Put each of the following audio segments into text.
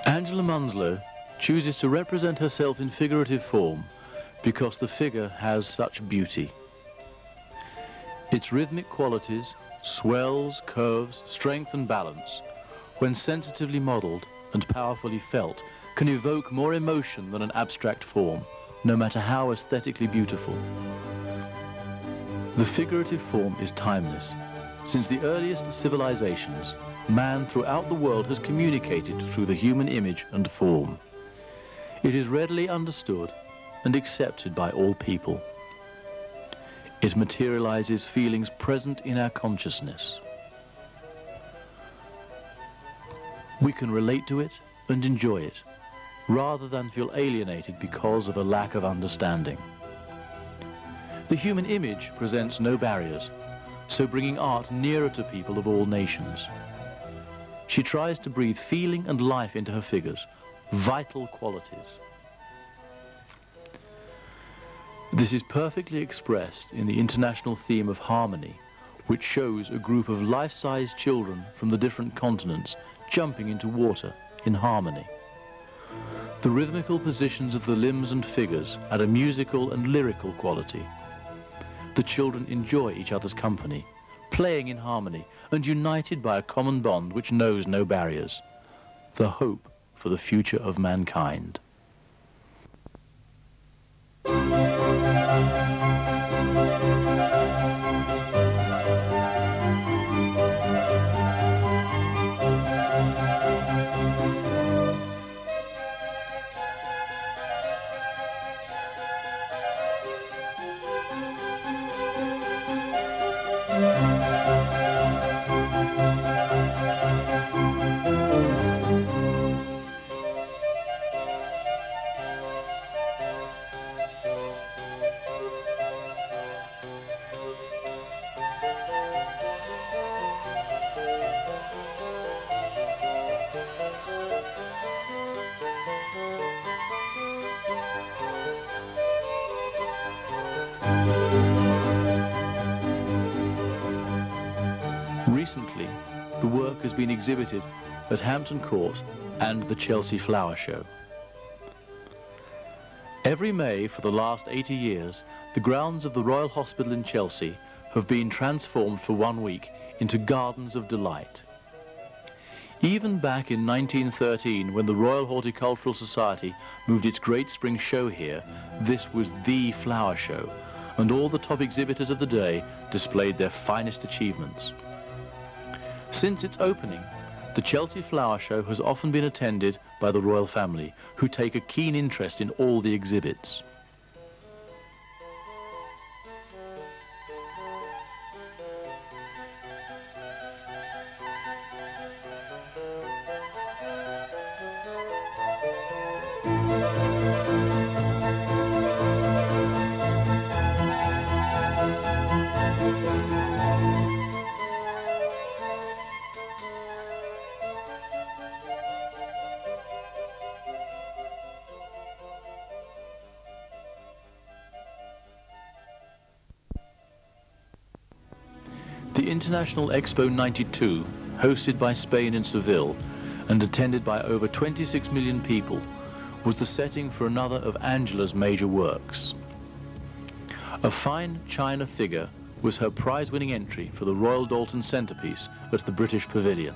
Angela Munslow chooses to represent herself in figurative form because the figure has such beauty. Its rhythmic qualities, swells, curves, strength and balance, when sensitively modelled and powerfully felt, can evoke more emotion than an abstract form, no matter how aesthetically beautiful. The figurative form is timeless. Since the earliest civilizations, man throughout the world has communicated through the human image and form. It is readily understood and accepted by all people. It materializes feelings present in our consciousness. We can relate to it and enjoy it, rather than feel alienated because of a lack of understanding. The human image presents no barriers, so bringing art nearer to people of all nations. She tries to breathe feeling and life into her figures, vital qualities. This is perfectly expressed in the international theme of harmony, which shows a group of life-size children from the different continents jumping into water in harmony. The rhythmical positions of the limbs and figures add a musical and lyrical quality. The children enjoy each other's company, playing in harmony and united by a common bond which knows no barriers, the hope for the future of mankind. Recently, the work has been exhibited at Hampton Court and the Chelsea Flower Show. Every May for the last 80 years, the grounds of the Royal Hospital in Chelsea have been transformed for 1 week into gardens of delight. Even back in 1913, when the Royal Horticultural Society moved its great spring show here, this was the flower show, and all the top exhibitors of the day displayed their finest achievements. Since its opening, the Chelsea Flower Show has often been attended by the royal family, who take a keen interest in all the exhibits. The International Expo 92, hosted by Spain in Seville and attended by over 26 million people, was the setting for another of Angela's major works. A fine china figure was her prize-winning entry for the Royal Doulton centrepiece at the British Pavilion.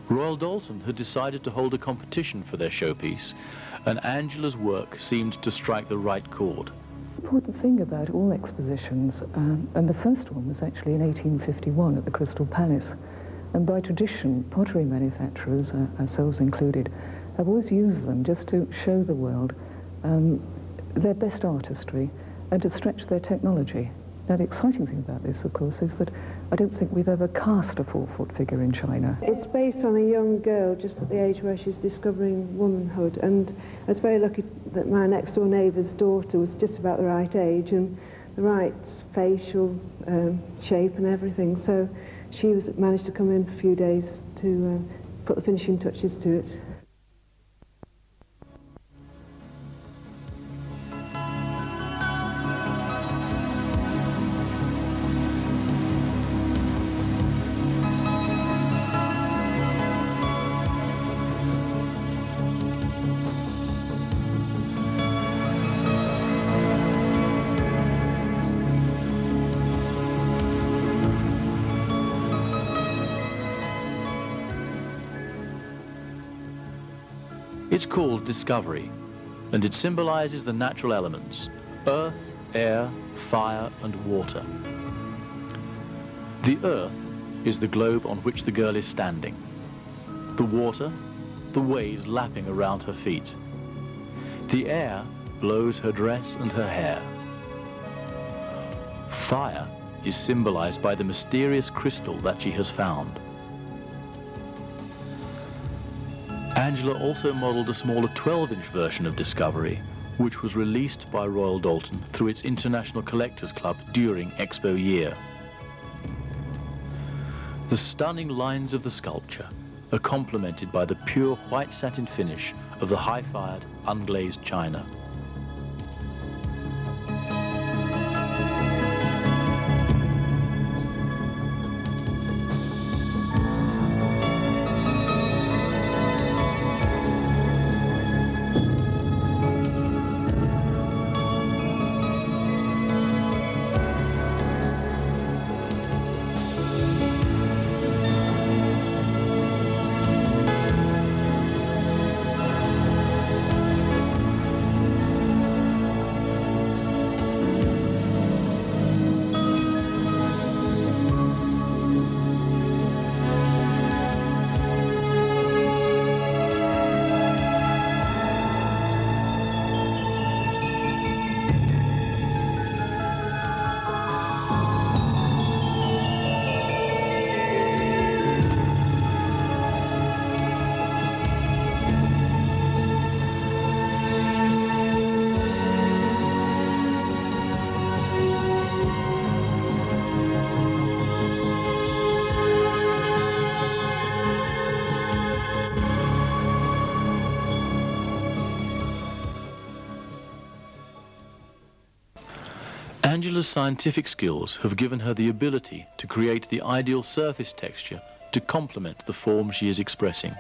Royal Doulton had decided to hold a competition for their showpiece, and Angela's work seemed to strike the right chord. The important thing about all expositions, and the first one was actually in 1851 at the Crystal Palace, and by tradition, pottery manufacturers, ourselves included, have always used them just to show the world their best artistry and to stretch their technology. Now, the exciting thing about this, of course, is that I don't think we've ever cast a 4-foot figure in China. It's based on a young girl just at the age where she's discovering womanhood, and I was very lucky that my next-door neighbour's daughter was just about the right age and the right facial shape and everything, so she managed to come in for a few days to put the finishing touches to it. It's called Discovery, and it symbolizes the natural elements: earth, air, fire, and water. The earth is the globe on which the girl is standing. The water, the waves lapping around her feet. The air blows her dress and her hair. Fire is symbolized by the mysterious crystal that she has found. Angela also modelled a smaller 12-inch version of Discovery, which was released by Royal Doulton through its International Collectors Club during Expo year. The stunning lines of the sculpture are complemented by the pure white satin finish of the high-fired, unglazed china. Angela's scientific skills have given her the ability to create the ideal surface texture to complement the form she is expressing.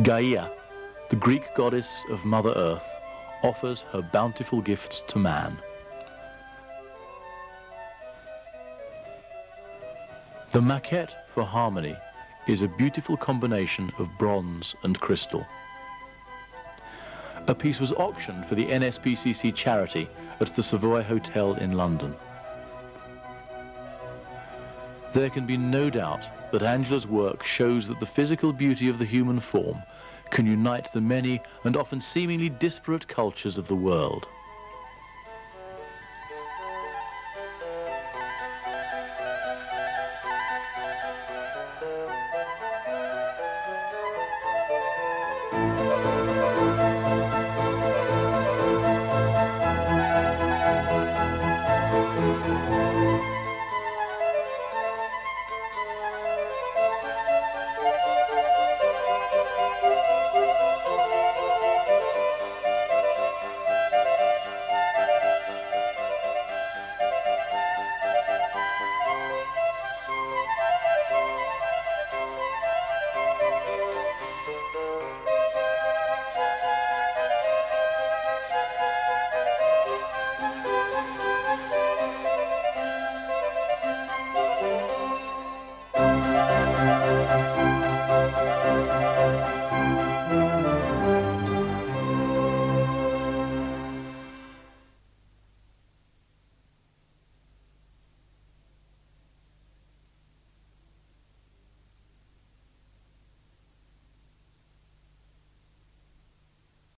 Gaia, the Greek goddess of Mother Earth, offers her bountiful gifts to man. The maquette for Harmony is a beautiful combination of bronze and crystal. A piece was auctioned for the NSPCC charity at the Savoy Hotel in London. There can be no doubt that Angela's work shows that the physical beauty of the human form can unite the many and often seemingly disparate cultures of the world.